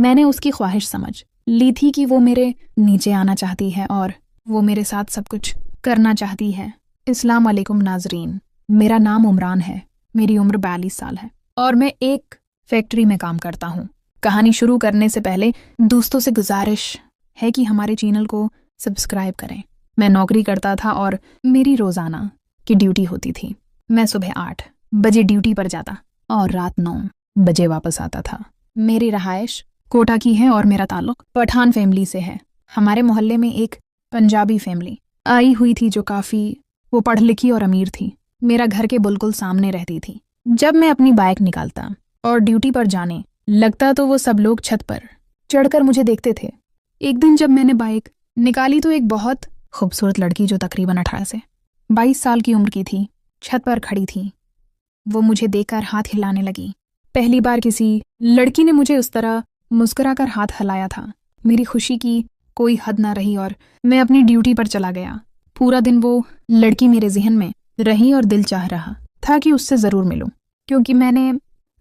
मैंने उसकी ख्वाहिश समझ ली थी कि वो मेरे नीचे आना चाहती है और वो मेरे साथ सब कुछ करना चाहती है। अस्सलाम वालेकुम नाजरीन, मेरा नाम उमरान है, मेरी उम्र 42 साल है और मैं एक फैक्ट्री में काम करता हूँ। कहानी शुरू करने से पहले दोस्तों से गुजारिश है कि हमारे चैनल को सब्सक्राइब करें। मैं नौकरी करता था और मेरी रोज़ाना की ड्यूटी होती थी। मैं सुबह 8 बजे ड्यूटी पर जाता और रात 9 बजे वापस आता था। मेरी रहायश कोटा की है और मेरा ताल्लुक पठान फैमिली से है। हमारे मोहल्ले में एक पंजाबी फैमिली आई हुई थी जो वो पढ़ लिखी और अमीर थी। मेरा घर के बिल्कुल सामने रहती थी। जब मैं अपनी बाइक निकालता और ड्यूटी पर जाने लगता तो वो सब लोग छत पर चढ़कर मुझे देखते थे। एक दिन जब मैंने बाइक निकाली तो एक बहुत खूबसूरत लड़की जो तकरीबन 18 से 22 साल की उम्र की थी छत पर खड़ी थी। वो मुझे देखकर हाथ हिलाने लगी। पहली बार किसी लड़की ने मुझे उस तरह मुस्कुराकर हाथ हिलाया था। मेरी खुशी की कोई हद न रही और मैं अपनी ड्यूटी पर चला गया। पूरा दिन वो लड़की मेरे जहन में रही और दिल चाह रहा था कि उससे ज़रूर मिलूं, क्योंकि मैंने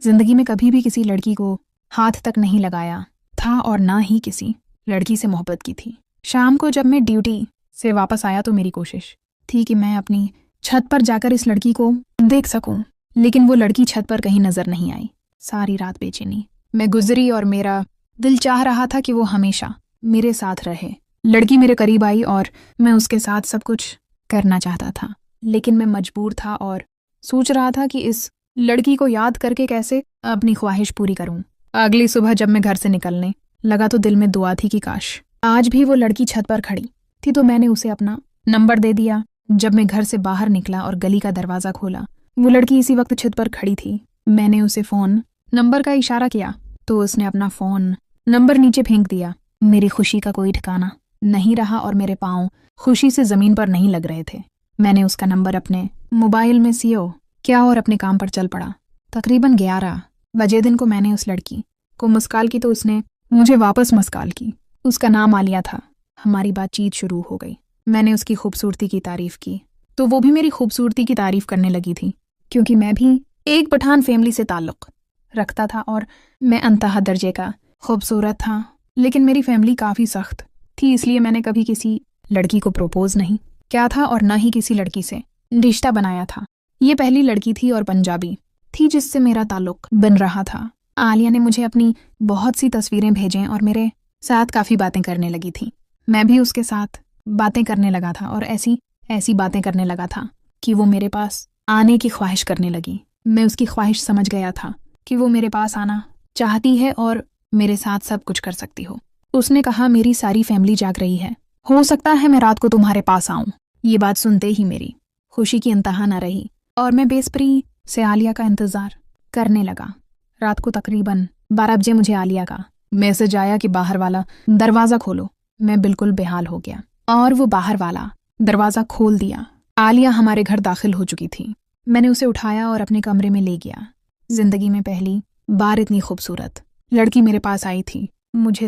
ज़िंदगी में कभी भी किसी लड़की को हाथ तक नहीं लगाया था और ना ही किसी लड़की से मोहब्बत की थी। शाम को जब मैं ड्यूटी से वापस आया तो मेरी कोशिश थी कि मैं अपनी छत पर जाकर इस लड़की को देख सकूं, लेकिन वो लड़की छत पर कहीं नजर नहीं आई। सारी रात बेचैनी मैं गुजरी और मेरा दिल चाह रहा था कि वो हमेशा मेरे साथ रहे। लड़की मेरे करीब आई और मैं उसके साथ सब कुछ करना चाहता था, लेकिन मैं मजबूर था और सोच रहा था कि इस लड़की को याद करके कैसे अपनी ख्वाहिश पूरी करूं। अगली सुबह जब मैं घर से निकलने लगा तो दिल में दुआ थी कि काश आज भी वो लड़की छत पर खड़ी थी, तो मैंने उसे अपना नंबर दे दिया। जब मैं घर से बाहर निकला और गली का दरवाजा खोला, वो लड़की इसी वक्त छत पर खड़ी थी। मैंने उसे फोन नंबर का इशारा किया तो उसने अपना फोन नंबर नीचे फेंक दिया। मेरी खुशी का कोई ठिकाना नहीं रहा और मेरे पाँव खुशी से जमीन पर नहीं लग रहे थे। मैंने उसका नंबर अपने मोबाइल में सेव किया और अपने काम पर चल पड़ा। तकरीबन 11 बजे दिन को मैंने उस लड़की को मस्काल की तो उसने मुझे वापस मस्काल की। उसका नाम आलिया था। हमारी बातचीत शुरू हो गई। मैंने उसकी खूबसूरती की तारीफ की तो वो भी मेरी खूबसूरती की तारीफ करने लगी थी, क्योंकि मैं भी एक पठान फैमिली से ताल्लुक रखता था और मैं अंतहा दर्जे का खूबसूरत था। लेकिन मेरी फैमिली काफ़ी सख्त थी, इसलिए मैंने कभी किसी लड़की को प्रपोज नहीं किया था और ना ही किसी लड़की से रिश्ता बनाया था। ये पहली लड़की थी और पंजाबी थी जिससे मेरा ताल्लुक बन रहा था। आलिया ने मुझे अपनी बहुत सी तस्वीरें भेजें और मेरे साथ काफ़ी बातें करने लगी थी। मैं भी उसके साथ बातें करने लगा था और ऐसी बातें करने लगा था कि वो मेरे पास आने की ख्वाहिश करने लगी। मैं उसकी ख्वाहिश समझ गया था कि वो मेरे पास आना चाहती है और मेरे साथ सब कुछ कर सकती हो। उसने कहा, मेरी सारी फैमिली जाग रही है, हो सकता है मैं रात को तुम्हारे पास आऊं। ये बात सुनते ही मेरी खुशी की इंतहा न रही और मैं बेसब्री से आलिया का इंतजार करने लगा। रात को तकरीबन 12 बजे मुझे आलिया का मैसेज आया कि बाहर वाला दरवाज़ा खोलो। मैं बिल्कुल बेहाल हो गया और वो बाहर वाला दरवाज़ा खोल दिया। आलिया हमारे घर दाखिल हो चुकी थी। मैंने उसे उठाया और अपने कमरे में ले गया। जिंदगी में पहली बार इतनी खूबसूरत लड़की मेरे पास आई थी। मुझे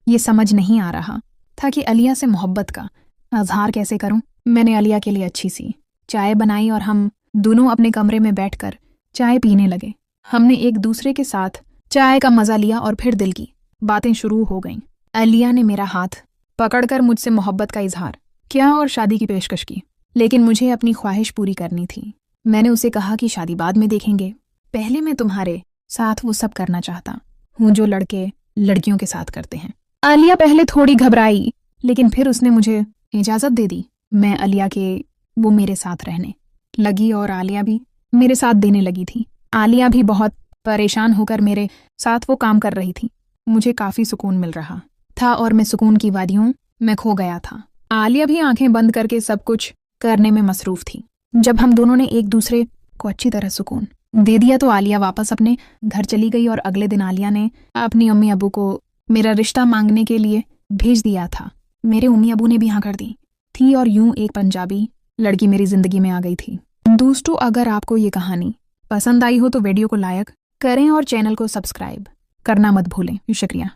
ये समझ नहीं आ रहा था कि आलिया से मोहब्बत का अजहार कैसे करूं। मैंने आलिया के लिए अच्छी सी चाय बनाई और हम दोनों अपने कमरे में बैठकर चाय पीने लगे। हमने एक दूसरे के साथ चाय का मजा लिया और फिर दिल की बातें शुरू हो गईं। आलिया ने मेरा हाथ पकड़कर मुझसे मोहब्बत का इजहार किया और शादी की पेशकश की, लेकिन मुझे अपनी ख्वाहिश पूरी करनी थी। मैंने उसे कहा कि शादी बाद में देखेंगे, पहले मैं तुम्हारे साथ वो सब करना चाहता हूँ जो लड़के लड़कियों के साथ करते हैं। आलिया पहले थोड़ी घबराई, लेकिन फिर उसने मुझे इजाज़त दे दी। मैं आलिया के वो मेरे साथ रहने लगी और आलिया भी मेरे साथ देने लगी थी। आलिया भी बहुत परेशान होकर मेरे साथ वो काम कर रही थी। मुझे काफ़ी सुकून मिल रहा था और मैं सुकून की वादियों में खो गया था। आलिया भी आंखें बंद करके सब कुछ करने में मसरूफ़ थी। जब हम दोनों ने एक दूसरे को अच्छी तरह सुकून दे दिया तो आलिया वापस अपने घर चली गई और अगले दिन आलिया ने अपनी अम्मी अबू को मेरा रिश्ता मांगने के लिए भेज दिया था। मेरे अम्मी अबू ने भी हाँ कर दी थी और यूं एक पंजाबी लड़की मेरी जिंदगी में आ गई थी। दोस्तों, अगर आपको ये कहानी पसंद आई हो तो वीडियो को लाइक करें और चैनल को सब्सक्राइब करना मत भूलें। शुक्रिया।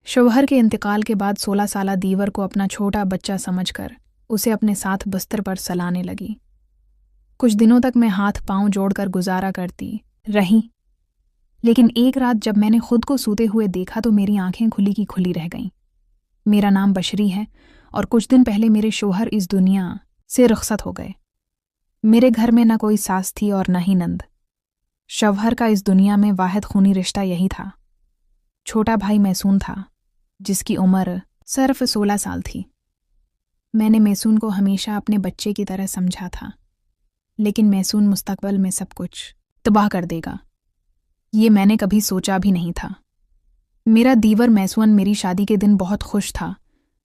शौहर के इंतकाल के बाद 16 साला दीवर को अपना छोटा बच्चा समझकर उसे अपने साथ बिस्तर पर सलाने लगी। कुछ दिनों तक मैं हाथ पांव जोड़कर गुजारा करती रही। लेकिन एक रात जब मैंने खुद को सोते हुए देखा तो मेरी आंखें खुली की खुली रह गईं। मेरा नाम बशरी है और कुछ दिन पहले मेरे शोहर इस दुनिया से रुखसत हो गए। मेरे घर में न कोई सास थी और न ही नंद। शौहर का इस दुनिया में वाहिद खूनी रिश्ता यही था। छोटा भाई मैसून था, जिसकी उम्र सिर्फ 16 साल थी। मैंने मैसून को हमेशा अपने बच्चे की तरह समझा था, लेकिन मैसून मुस्तकबिल में सब कुछ तबाह कर देगा, ये मैंने कभी सोचा भी नहीं था। मेरा दीवर मैसून मेरी शादी के दिन बहुत खुश था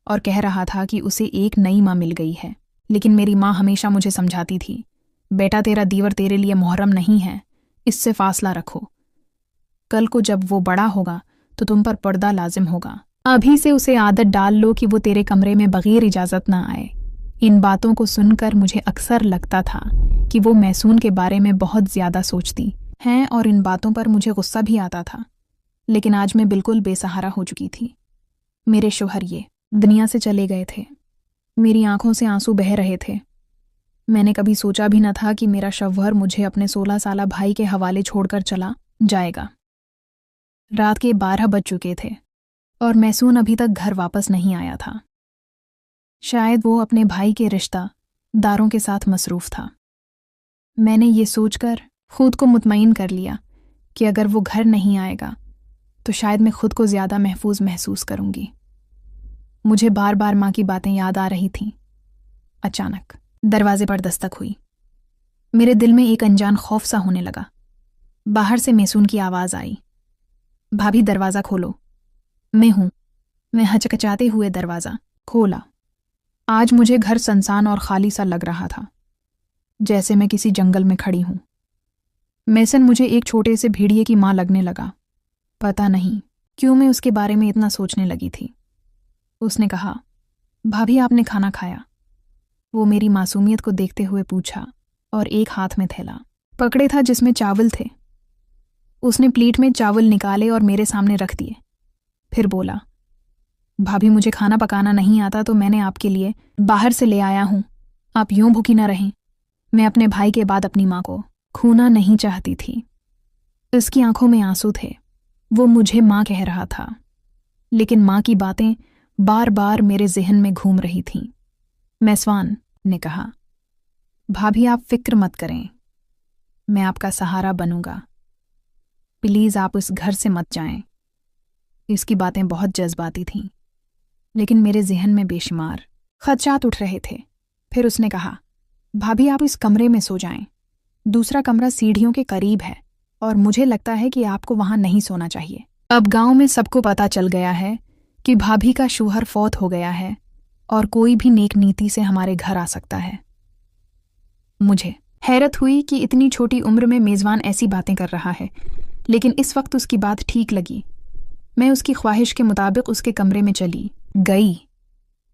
और कह रहा था कि उसे एक नई माँ मिल गई है। लेकिन मेरी माँ हमेशा मुझे समझाती थी, बेटा तेरा दीवर तेरे लिए मुहर्रम नहीं है, इससे फासला रखो। कल को जब वो बड़ा होगा तो तुम पर पर्दा लाजिम होगा। अभी से उसे आदत डाल लो कि वो तेरे कमरे में बगैर इजाज़त ना आए। इन बातों को सुनकर मुझे अक्सर लगता था कि वो मैसून के बारे में बहुत ज़्यादा सोचती हैं और इन बातों पर मुझे गुस्सा भी आता था। लेकिन आज मैं बिल्कुल बेसहारा हो चुकी थी। मेरे शौहर ये दुनिया से चले गए थे। मेरी आंखों से आंसू बह रहे थे। मैंने कभी सोचा भी न था कि मेरा शौहर मुझे अपने 16 साला भाई के हवाले छोड़कर चला जाएगा। रात के 12 बज चुके थे और मैसून अभी तक घर वापस नहीं आया था। शायद वो अपने भाई के रिश्तेदारों के साथ मसरूफ़ था। मैंने ये सोचकर खुद को मुतमईन कर लिया कि अगर वो घर नहीं आएगा तो शायद मैं खुद को ज़्यादा महफूज महसूस करूंगी। मुझे बार बार माँ की बातें याद आ रही थीं। अचानक दरवाजे पर दस्तक हुई। मेरे दिल में एक अनजान खौफ सा होने लगा। बाहर से मैसून की आवाज़ आई, भाभी दरवाज़ा खोलो। मैं हूँ। मैं हचकचाते हुए दरवाज़ा खोला। आज मुझे घर सुनसान और खाली सा लग रहा था, जैसे मैं किसी जंगल में खड़ी हूँ। मैसन मुझे एक छोटे से भेड़िए की माँ लगने लगा। पता नहीं क्यों मैं उसके बारे में इतना सोचने लगी थी। उसने कहा, भाभी आपने खाना खाया? वो मेरी मासूमियत को देखते हुए पूछा और एक हाथ में थैला पकड़े था जिसमें चावल थे। उसने प्लेट में चावल निकाले और मेरे सामने रख दिए। फिर बोला, भाभी मुझे खाना पकाना नहीं आता तो मैंने आपके लिए बाहर से ले आया हूँ। आप यूं भूखी ना रहें। मैं अपने भाई के बाद अपनी माँ को खूना नहीं चाहती थी। उसकी आंखों में आंसू थे। वो मुझे माँ कह रहा था, लेकिन माँ की बातें बार बार मेरे जहन में घूम रही थीं। मैसवान ने कहा, भाभी आप फिक्र मत करें, मैं आपका सहारा बनूंगा। प्लीज़ आप इस घर से मत जाएं। इसकी बातें बहुत जज्बाती थीं, लेकिन मेरे जहन में बेशुमार खदशात उठ रहे थे। फिर उसने कहा, भाभी आप इस कमरे में सो जाएं। दूसरा कमरा सीढ़ियों के करीब है और मुझे लगता है कि आपको वहां नहीं सोना चाहिए। अब गांव में सबको पता चल गया है कि भाभी का शौहर फौत हो गया है और कोई भी नेक नीति से हमारे घर आ सकता है। मुझे हैरत हुई कि इतनी छोटी उम्र में मेज़बान ऐसी बातें कर रहा है, लेकिन इस वक्त उसकी बात ठीक लगी। मैं उसकी ख्वाहिश के मुताबिक उसके कमरे में चली गई।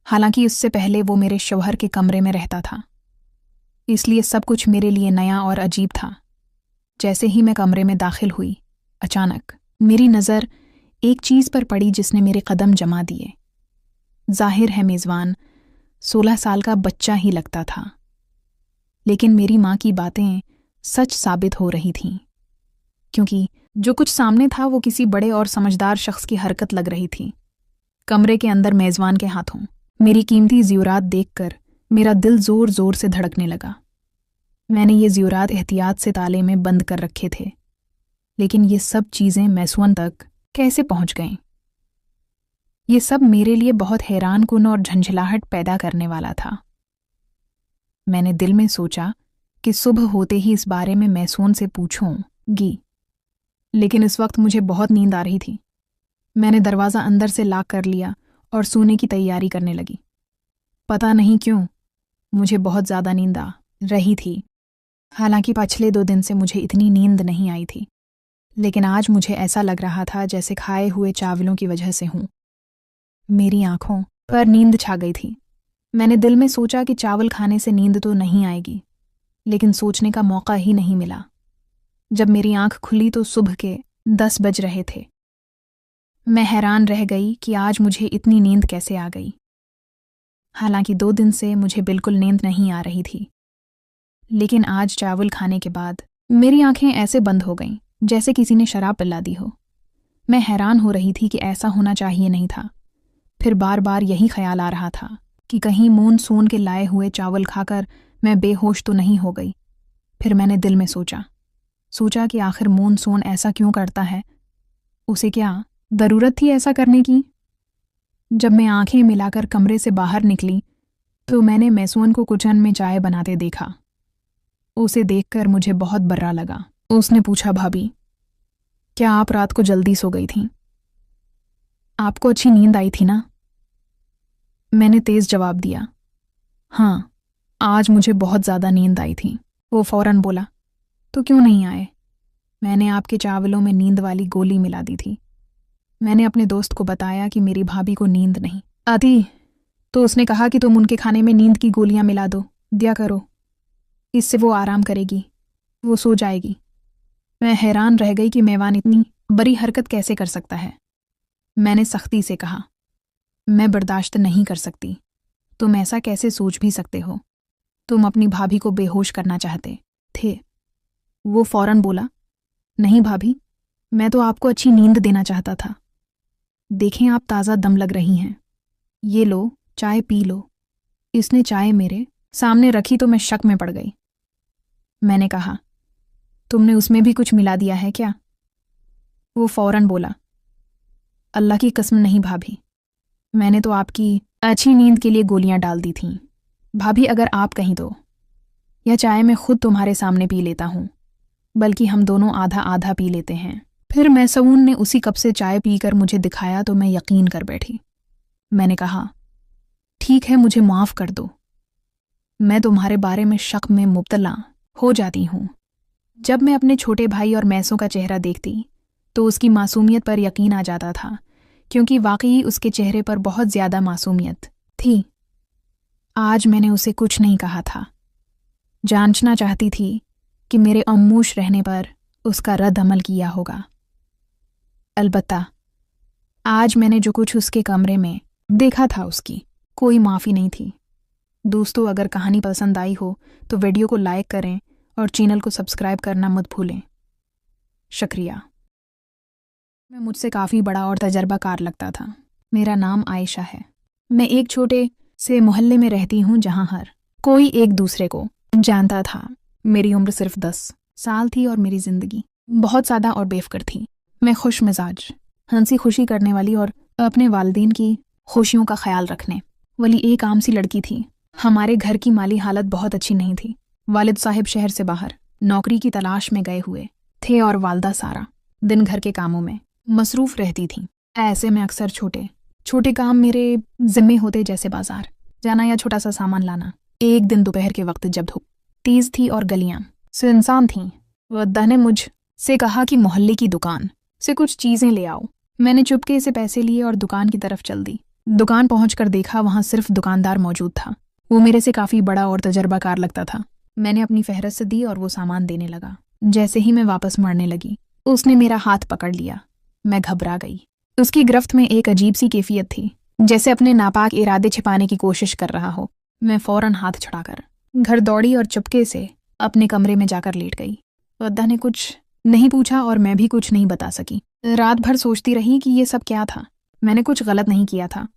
हालांकि उससे पहले वो मेरे शौहर के कमरे में रहता था, इसलिए सब कुछ मेरे लिए नया और अजीब था। जैसे ही मैं कमरे में दाखिल हुई, अचानक मेरी नज़र एक चीज़ पर पड़ी जिसने मेरे कदम जमा दिए। जाहिर है मेज़बान 16 साल का बच्चा ही लगता था, लेकिन मेरी माँ की बातें सच साबित हो रही थीं, क्योंकि जो कुछ सामने था वो किसी बड़े और समझदार शख्स की हरकत लग रही थी। कमरे के अंदर मेज़बान के हाथों मेरी कीमती ज़ेवरात देखकर मेरा दिल ज़ोर ज़ोर से धड़कने लगा। मैंने ये ज़ेवरात एहतियात से ताले में बंद कर रखे थे, लेकिन ये सब चीज़ें मैसून तक कैसे पहुंच गईं? ये सब मेरे लिए बहुत हैरानकुन और झंझलाहट पैदा करने वाला था। मैंने दिल में सोचा कि सुबह होते ही इस बारे में मैसून से पूछूंगी, लेकिन इस वक्त मुझे बहुत नींद आ रही थी। मैंने दरवाज़ा अंदर से लॉक कर लिया और सोने की तैयारी करने लगी। पता नहीं क्यों मुझे बहुत ज़्यादा नींद आ रही थी। हालांकि पिछले 2 दिन से मुझे इतनी नींद नहीं आई थी, लेकिन आज मुझे ऐसा लग रहा था जैसे खाए हुए चावलों की वजह से हूँ। मेरी आंखों पर नींद छा गई थी। मैंने दिल में सोचा कि चावल खाने से नींद तो नहीं आएगी, लेकिन सोचने का मौका ही नहीं मिला। जब मेरी आंख खुली तो सुबह के 10 बज रहे थे। मैं हैरान रह गई कि आज मुझे इतनी नींद कैसे आ गई। हालांकि 2 दिन से मुझे बिल्कुल नींद नहीं आ रही थी, लेकिन आज चावल खाने के बाद मेरी आंखें ऐसे बंद हो गईं जैसे किसी ने शराब पिला दी हो। मैं हैरान हो रही थी कि ऐसा होना चाहिए नहीं था। फिर बार बार यही ख्याल आ रहा था कि कहीं मानसून के लाए हुए चावल खाकर मैं बेहोश तो नहीं हो गई। फिर मैंने दिल में सोचा कि आखिर मानसून ऐसा क्यों करता है? उसे क्या ज़रूरत थी ऐसा करने की? जब मैं आंखें मिलाकर कमरे से बाहर निकली तो मैंने मैसून को किचन में चाय बनाते देखा। उसे देखकर मुझे बहुत बुरा लगा। उसने पूछा, भाभी, क्या आप रात को जल्दी सो गई थीं? आपको अच्छी नींद आई थी ना? मैंने तेज जवाब दिया, हाँ, आज मुझे बहुत ज़्यादा नींद आई थी। वो फौरन बोला, तो क्यों नहीं आए? मैंने आपके चावलों में नींद वाली गोली मिला दी थी। मैंने अपने दोस्त को बताया कि मेरी भाभी को नींद नहीं आती, तो उसने कहा कि तुम उनके खाने में नींद की गोलियां मिला दिया करो, इससे वो आराम करेगी, वो सो जाएगी। मैं हैरान रह गई कि मेवान इतनी बड़ी हरकत कैसे कर सकता है। मैंने सख्ती से कहा, मैं बर्दाश्त नहीं कर सकती। तुम ऐसा कैसे सोच भी सकते हो? तुम अपनी भाभी को बेहोश करना चाहते थे। वो फौरन बोला, नहीं भाभी, मैं तो आपको अच्छी नींद देना चाहता था। देखें, आप ताज़ा दम लग रही हैं, ये लो, चाय पी लो। इसने चाय मेरे सामने रखी तो मैं शक में पड़ गई। मैंने कहा, तुमने उसमें भी कुछ मिला दिया है क्या? वो फौरन बोला, अल्लाह की कसम नहीं भाभी, मैंने तो आपकी अच्छी नींद के लिए गोलियां डाल दी थीं। भाभी, अगर आप कहीं तो यह चाय मैं खुद तुम्हारे सामने पी लेता हूँ, बल्कि हम दोनों आधा आधा पी लेते हैं। फिर मैसून ने उसी कप से चाय पीकर मुझे दिखाया तो मैं यकीन कर बैठी। मैंने कहा, ठीक है, मुझे माफ़ कर दो। मैं तुम्हारे बारे में शक में मुब्तला हो जाती हूँ। जब मैं अपने छोटे भाई और मैसों का चेहरा देखती तो उसकी मासूमियत पर यकीन आ जाता था, क्योंकि वाकई उसके चेहरे पर बहुत ज़्यादा मासूमियत थी। आज मैंने उसे कुछ नहीं कहा था। जांचना चाहती थी कि मेरे खामोश रहने पर उसका रद्द अमल किया होगा। अलबत्ता आज मैंने जो कुछ उसके कमरे में देखा था, उसकी कोई माफ़ी नहीं थी। दोस्तों, अगर कहानी पसंद आई हो तो वीडियो को लाइक करें और चैनल को सब्सक्राइब करना मत भूलें। शुक्रिया। मैं मुझसे काफ़ी बड़ा और तजर्बाकार लगता था। मेरा नाम आयशा है। मैं एक छोटे से मोहल्ले में रहती हूँ जहाँ हर कोई एक दूसरे को जानता था। मेरी उम्र सिर्फ 10 साल थी और मेरी ज़िंदगी बहुत सादा और बेफिक्र थी। मैं खुश मिजाज, हंसी खुशी करने वाली और अपने वालिदैन की खुशियों का ख्याल रखने वाली एक आम सी लड़की थी। हमारे घर की माली हालत बहुत अच्छी नहीं थी। वालिद साहिब शहर से बाहर नौकरी की तलाश में गए हुए थे और वालदा सारा दिन घर के कामों में मसरूफ़ रहती थीं। ऐसे में अक्सर छोटे छोटे काम मेरे जिम्मे होते, जैसे बाजार जाना या छोटा सा सामान लाना। एक दिन दोपहर के वक्त जब धूप तेज थी और गलियां सुनसान थीं, वद्दा ने मुझसे कहा कि मोहल्ले की दुकान से कुछ चीज़ें ले आओ। मैंने चुपके से पैसे लिए और दुकान की तरफ चल दी। दुकान पहुंचकर देखा वहां सिर्फ दुकानदार मौजूद था। वो मेरे से काफ़ी बड़ा और तजर्बाकार लगता था। मैंने अपनी फहरिस्त दी और वो सामान देने लगा। जैसे ही मैं वापस मुड़ने लगी, उसने मेरा हाथ पकड़ लिया। मैं घबरा गई। उसकी गिरफ्त में एक अजीब सी कैफियत थी, जैसे अपने नापाक इरादे छिपाने की कोशिश कर रहा हो। मैं फौरन हाथ छुड़ाकर घर दौड़ी और चुपके से अपने कमरे में जाकर लेट गई। वद्दा ने कुछ नहीं पूछा और मैं भी कुछ नहीं बता सकी। रात भर सोचती रही कि ये सब क्या था। मैंने कुछ गलत नहीं किया था,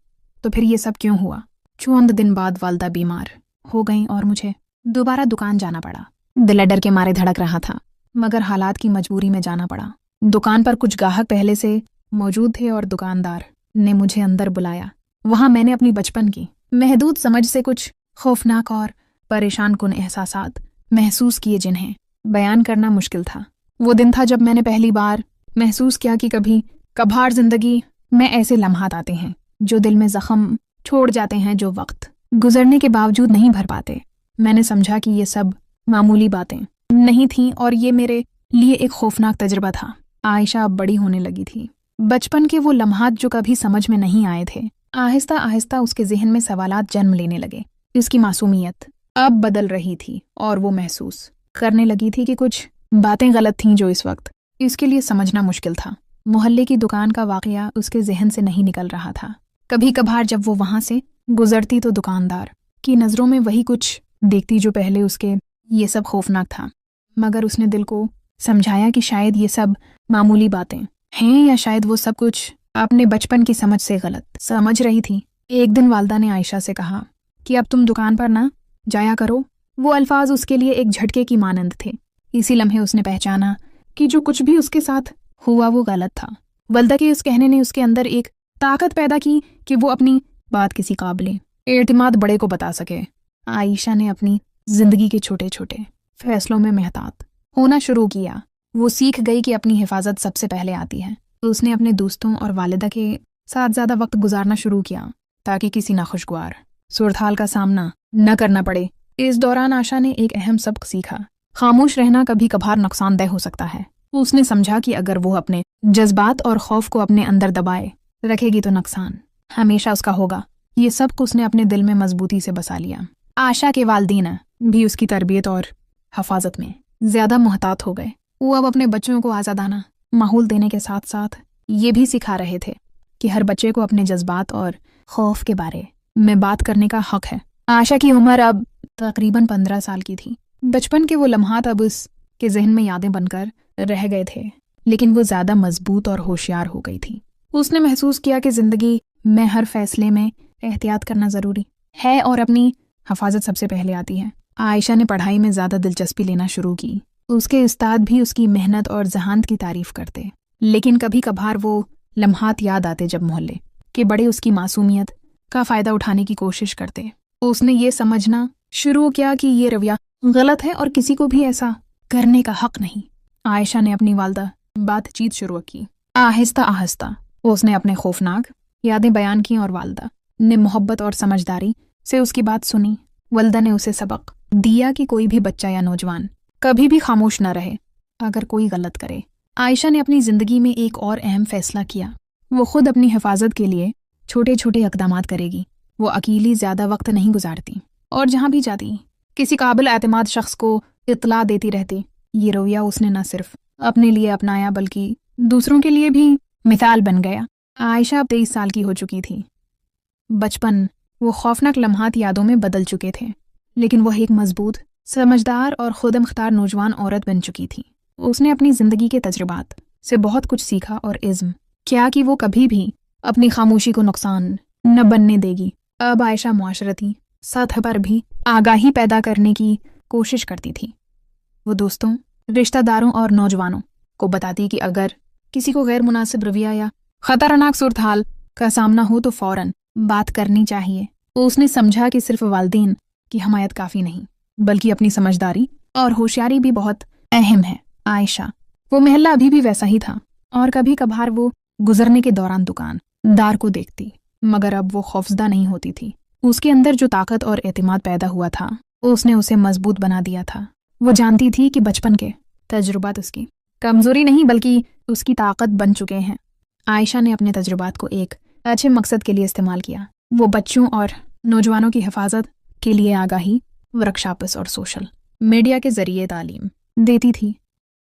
तो फिर ये सब क्यों हुआ? चंद दिन बाद वालदा बीमार हो गई और मुझे दोबारा दुकान जाना पड़ा। दिल डर के मारे धड़क रहा था, मगर हालात की मजबूरी में जाना पड़ा। दुकान पर कुछ ग्राहक पहले से मौजूद थे और दुकानदार ने मुझे अंदर बुलाया। वहां मैंने अपनी बचपन की महदूद समझ से कुछ खौफनाक और परेशान कुन एहसासात महसूस किए, जिन्हें बयान करना मुश्किल था। वो दिन था जब मैंने पहली बार महसूस किया कि कभी कभार जिंदगी में ऐसे लम्हात आते हैं जो दिल में जख्म छोड़ जाते हैं, जो वक्त गुजरने के बावजूद नहीं भर पाते। मैंने समझा कि ये सब मामूली बातें नहीं थीं और ये मेरे लिए एक खौफनाक तजुर्बा था। आयशा अब बड़ी होने लगी थी। बचपन के वो लम्हात जो कभी समझ में नहीं आए थे, आहिस्ता आहिस्ता उसके जहन में सवालात जन्म लेने लगे। उसकी मासूमियत अब बदल रही थी और वो महसूस करने लगी थी कि कुछ बातें गलत थीं जो इस वक्त इसके लिए समझना मुश्किल था। मोहल्ले की दुकान का वाकया उसके जहन से नहीं निकल रहा था। कभी कभार जब वो वहां से गुजरती तो दुकानदार की नज़रों में वही कुछ देखती जो पहले उसके ये सब खौफनाक था, मगर उसने दिल को समझाया कि शायद ये सब मामूली बातें हैं या शायद वो सब कुछ अपने बचपन की समझ से गलत समझ रही थी। एक दिन वालदा ने आयशा से कहा कि अब तुम दुकान पर ना जाया करो। वो अल्फाज उसके लिए एक झटके की मानंद थे। इसी लम्हे उसने पहचाना कि जो कुछ भी उसके साथ हुआ वो गलत था। वालदा के उस कहने ने उसके अंदर एक ताकत पैदा की कि वो अपनी बात किसी काबिल एतमाद बड़े को बता सके। आयशा ने अपनी जिंदगी के छोटे छोटे फैसलों में मेहतात होना शुरू किया। वो सीख गई कि अपनी हिफाजत सबसे पहले आती है। उसने अपने दोस्तों और वालिदा के साथ ज़्यादा वक्त गुजारना शुरू किया ताकि किसी नाखुशगवार सूरत का सामना न करना पड़े। इस दौरान आशा ने एक अहम सबक सीखा। खामोश रहना कभी कभार नुकसानदेह हो सकता है। उसने समझा कि अगर वो अपने जज्बात और खौफ को अपने अंदर दबाए रखेगी तो नुकसान हमेशा उसका होगा। ये सबक उसने अपने दिल में मजबूती से बसा लिया। आशा के वालिदैन भी उसकी तरबियत और हफाजत में ज़्यादा मोहतात हो गए। वो अब अपने बच्चों को आज़ादाना माहौल देने के साथ साथ ये भी सिखा रहे थे कि हर बच्चे को अपने जज्बात और खौफ के बारे में बात करने का हक है। आशा की उम्र अब तकरीबन 15 साल की थी। बचपन के वो लम्हात अब उसके जहन में यादें बनकर रह गए थे, लेकिन वो ज़्यादा मजबूत और होशियार हो गई थी। उसने महसूस किया कि ज़िंदगी में हर फैसले में एहतियात करना ज़रूरी है और अपनी हफाजत सबसे पहले आती है। आयशा ने पढ़ाई में ज़्यादा दिलचस्पी लेना शुरू की। उसके उस्ताद भी उसकी मेहनत और जहानत की तारीफ करते, लेकिन कभी कभार वो लम्हात याद आते जब मोहल्ले के बड़े उसकी मासूमियत का फ़ायदा उठाने की कोशिश करते। उसने ये समझना शुरू किया कि ये रवैया गलत है और किसी को भी ऐसा करने का हक नहीं। आयशा ने अपनी वालदा बातचीत शुरू की। आहिस्ता आहिस्ता उसने अपने खौफनाक यादें बयान की और वालदा ने मोहब्बत और समझदारी से उसकी बात सुनी। वालदा ने उसे सबक दिया कि कोई भी बच्चा या नौजवान कभी भी खामोश न रहे अगर कोई गलत करे। आयशा ने अपनी ज़िंदगी में एक और अहम फैसला किया। वो खुद अपनी हिफाजत के लिए छोटे छोटे इक़दामात करेगी। वो अकेली ज़्यादा वक्त नहीं गुजारती और जहाँ भी जाती किसी काबिल एतमाद शख्स को इत्तला देती रहती। ये रवैया उसने न सिर्फ अपने लिए अपनाया बल्कि दूसरों के लिए भी मिसाल बन गया। आयशा अब 23 साल की हो चुकी थी। बचपन वो खौफनाक लम्हात यादों में बदल चुके थे, लेकिन वह एक मजबूत, समझदार और खुद मुख्तार नौजवान औरत बन चुकी थी। उसने अपनी ज़िंदगी के तजुर्बात से बहुत कुछ सीखा और इज़्म किया कि वो कभी भी अपनी खामोशी को नुकसान न बनने देगी। अब आयशा मुआशरती सतह पर भी आगाही पैदा करने की कोशिश करती थी। वो दोस्तों, रिश्तेदारों और नौजवानों को बताती कि अगर किसी को गैर मुनासिब रवैया या ख़तरनाक सूरत का सामना हो तो फ़ौरन बात करनी चाहिए। उसने समझा कि सिर्फ वालिदैन की हमायत काफ़ी नहीं, बल्कि अपनी समझदारी और होशियारी भी बहुत अहम है। आयशा वो महल्ला अभी भी वैसा ही था और कभी कभार वो गुजरने के दौरान दुकानदार को देखती, मगर अब वो खौफजदा नहीं होती थी। उसके अंदर जो ताकत और एतमाद पैदा हुआ था उसने उसे मजबूत बना दिया था। वो जानती थी कि बचपन के तजुर्बात उसकी कमज़ोरी नहीं बल्कि उसकी ताकत बन चुके हैं। आयशा ने अपने तजुर्बात को एक अच्छे मकसद के लिए इस्तेमाल किया। वो बच्चों और नौजवानों की हिफाजत के लिए आगाही, वर्कशॉप्स और सोशल मीडिया के ज़रिए तालीम देती थी।